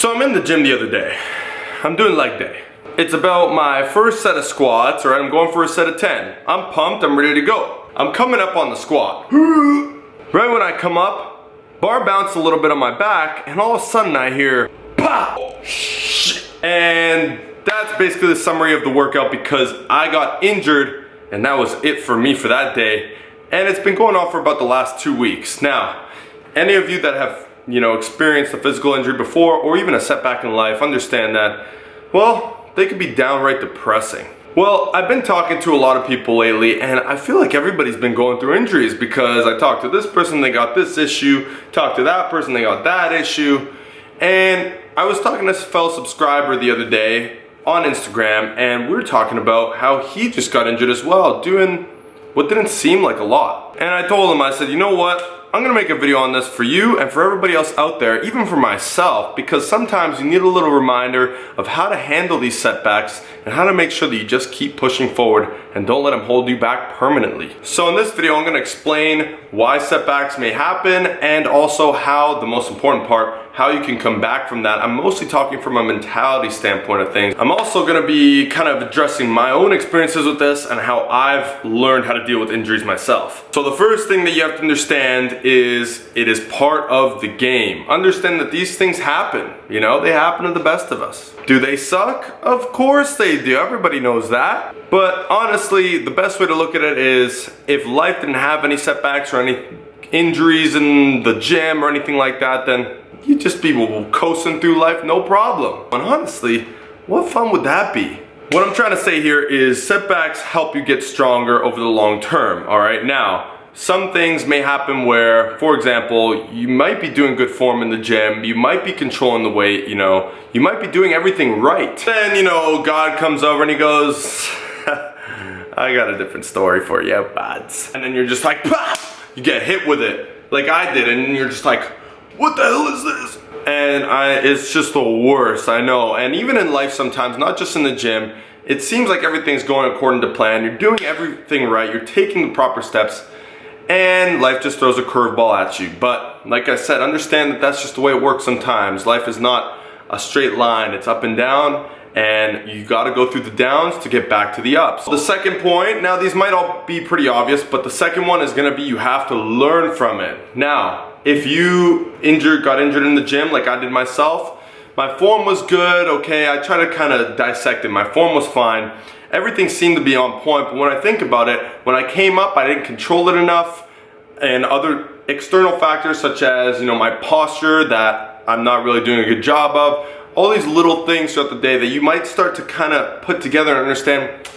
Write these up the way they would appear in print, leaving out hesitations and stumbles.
So I'm in the gym the other day. I'm doing leg day. It's about my first set of squats, or I'm going for a set of 10. I'm pumped, I'm ready to go. I'm coming up on the squat. Right when I come up, bar bounced a little bit on my back, and all of a sudden I hear, pop! And that's basically the summary of the workout because I got injured, and that was it for me for that day. And it's been going on for about the last 2 weeks. Now, any of you that have, experienced a physical injury before, or even a setback in life, understand that, well, they could be downright depressing. Well, I've been talking to a lot of people lately, and I feel like everybody's been going through injuries because I talked to this person, they got this issue, talked to that person, they got that issue. And I was talking to a fellow subscriber the other day on Instagram, and we were talking about how he just got injured as well, doing what didn't seem like a lot. And I told him, I said, you know what? I'm gonna make a video on this for you and for everybody else out there, even for myself, because sometimes you need a little reminder of how to handle these setbacks and how to make sure that you just keep pushing forward and don't let them hold you back permanently. So in this video, I'm gonna explain why setbacks may happen and also how, the most important part, how you can come back from that. I'm mostly talking from a mentality standpoint of things. I'm also gonna be kind of addressing my own experiences with this and how I've learned how to deal with injuries myself. So the first thing that you have to understand is it is part of the game. Understand that these things happen, they happen to the best of us. Do they suck? Of course they do, everybody knows that. But honestly, the best way to look at it is if life didn't have any setbacks or any injuries in the gym or anything like that, then you'd just be coasting through life, no problem. And honestly, what fun would that be? What I'm trying to say here is setbacks help you get stronger over the long term, all right? Now, some things may happen where, for example, you might be doing good form in the gym, you might be controlling the weight, you might be doing everything right. Then, God comes over and he goes, I got a different story for you, buds. And then you're just like, pop! You get hit with it, like I did, and you're just like, what the hell is this? And it's just the worst, I know. And even in life sometimes, not just in the gym, it seems like everything's going according to plan. You're doing everything right, you're taking the proper steps, and life just throws a curveball at you. But like I said, understand that that's just the way it works sometimes. Life is not a straight line, it's up and down, and you gotta go through the downs to get back to the ups. The second point, now these might all be pretty obvious, but the second one is gonna be you have to learn from it. Now, if you got injured in the gym like I did myself, my form was good, okay, I try to kind of dissect it. My form was fine. Everything seemed to be on point, but when I think about it, when I came up, I didn't control it enough, and other external factors such as, my posture that I'm not really doing a good job of, all these little things throughout the day that you might start to kind of put together and understand,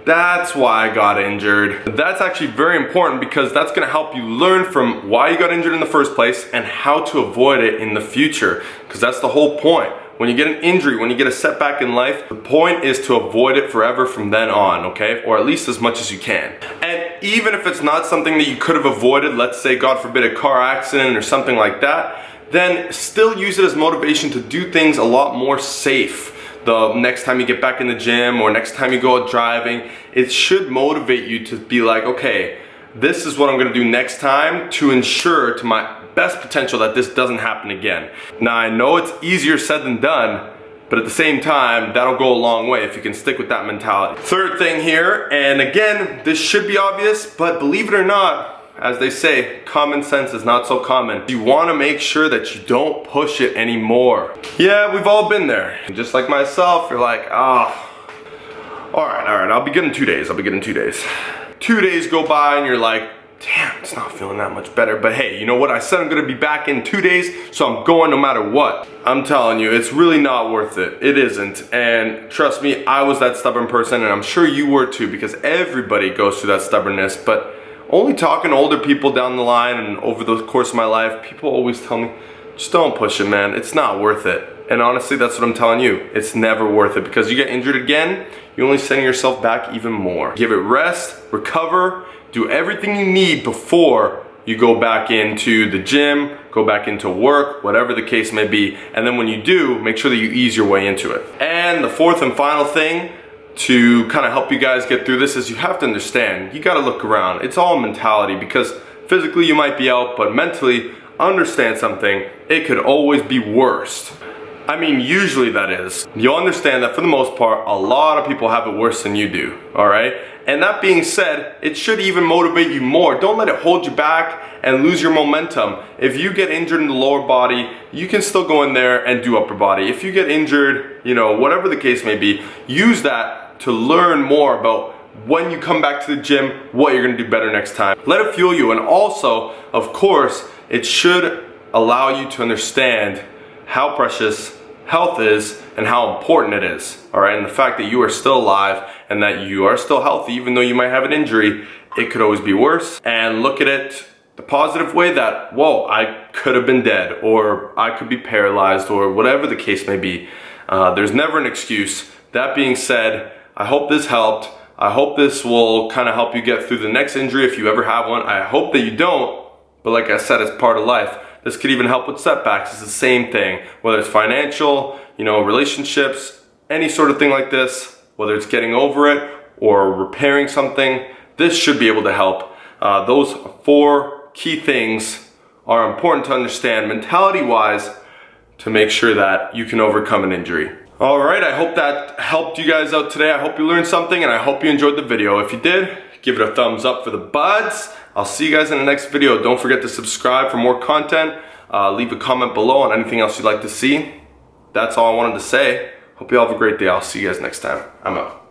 that's why I got injured. That's actually very important because that's gonna help you learn from why you got injured in the first place and how to avoid it in the future, because that's the whole point. When you get an injury, when you get a setback in life, the point is to avoid it forever from then on, okay? Or at least as much as you can. And even if it's not something that you could have avoided, let's say, God forbid, a car accident or something like that, then still use it as motivation to do things a lot more safe. The next time you get back in the gym or next time you go out driving, it should motivate you to be like, okay, this is what I'm gonna do next time to ensure to my best potential that this doesn't happen again. Now I know it's easier said than done, but at the same time, that'll go a long way if you can stick with that mentality. Third thing here, and again, this should be obvious, but believe it or not, as they say, common sense is not so common. You wanna make sure that you don't push it anymore. Yeah, we've all been there. Just like myself, you're like, all right, I'll begin in 2 days, 2 days go by and you're like, damn, it's not feeling that much better, but hey, you know what? I said I'm gonna be back in 2 days, so I'm going no matter what. I'm telling you, it's really not worth it. It isn't, and trust me, I was that stubborn person, and I'm sure you were too, because everybody goes through that stubbornness, but only talking to older people down the line and over the course of my life, people always tell me, just don't push it, man. It's not worth it. And honestly, that's what I'm telling you. It's never worth it because you get injured again, you're only sending yourself back even more. Give it rest, recover, do everything you need before you go back into the gym, go back into work, whatever the case may be. And then when you do, make sure that you ease your way into it. And the fourth and final thing to kind of help you guys get through this is you have to understand, you gotta look around. It's all mentality because physically you might be out, but mentally, understand something, it could always be worse. I mean, usually that is. You'll understand that for the most part, a lot of people have it worse than you do, all right? And that being said, it should even motivate you more. Don't let it hold you back and lose your momentum. If you get injured in the lower body, you can still go in there and do upper body. If you get injured, you know, whatever the case may be, use that to learn more about when you come back to the gym, what you're gonna do better next time. Let it fuel you. And also, of course, it should allow you to understand how precious health is and how important it is, all right? And the fact that you are still alive and that you are still healthy, even though you might have an injury, it could always be worse. And look at it the positive way that, whoa, I could have been dead, or I could be paralyzed, or whatever the case may be. There's never an excuse. That being said, I hope this helped. I hope this will kind of help you get through the next injury if you ever have one. I hope that you don't, but like I said, it's part of life. This could even help with setbacks. It's the same thing, whether it's financial, you know, relationships, any sort of thing like this, whether it's getting over it or repairing something, this should be able to help. Those 4 key things are important to understand mentality-wise to make sure that you can overcome an injury. All right, I hope that helped you guys out today. I hope you learned something and I hope you enjoyed the video. If you did, give it a thumbs up for the buds. I'll see you guys in the next video. Don't forget to subscribe for more content. Leave a comment below on anything else you'd like to see. That's all I wanted to say. Hope you all have a great day. I'll see you guys next time. I'm out.